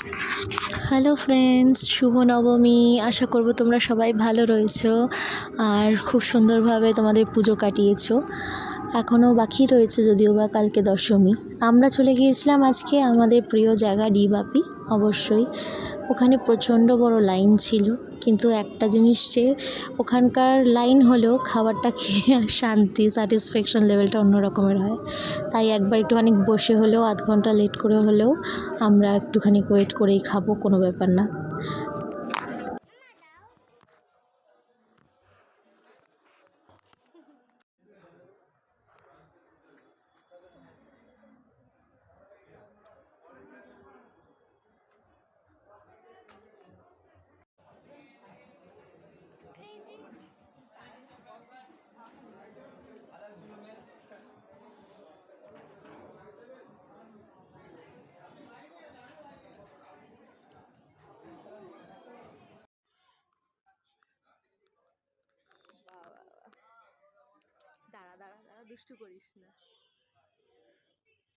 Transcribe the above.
Hello friends, শুভ নবমী। আশা করব তোমরা সবাই ভালো রয়েছো আর খুব সুন্দরভাবে তোমাদের পুজো কাটিয়েছো। এখনও বাকি রয়েছে যদিও বা কালকে দশমী। আমরা চলে গিয়েছিলাম আজকে আমাদের প্রিয় জায়গা ডিবাপি। অবশ্যই ওখানে প্রচণ্ড বড় লাইন ছিল, কিন্তু একটা জিনিস যে ওখানকার লাইন হলেও খাবারটা খেয়ে শান্তি, স্যাটিসফ্যাকশন লেভেলটা অন্য রকমের হয়। তাই একবার একটুখানি বসে হলেও আধ ঘন্টা লেট করে হলেও আমরা একটুখানি ওয়েট করেই খাবো, কোনো ব্যাপার না। দাঁড়া দাঁড়া দাঁড়া, দুষ্টু করিস না।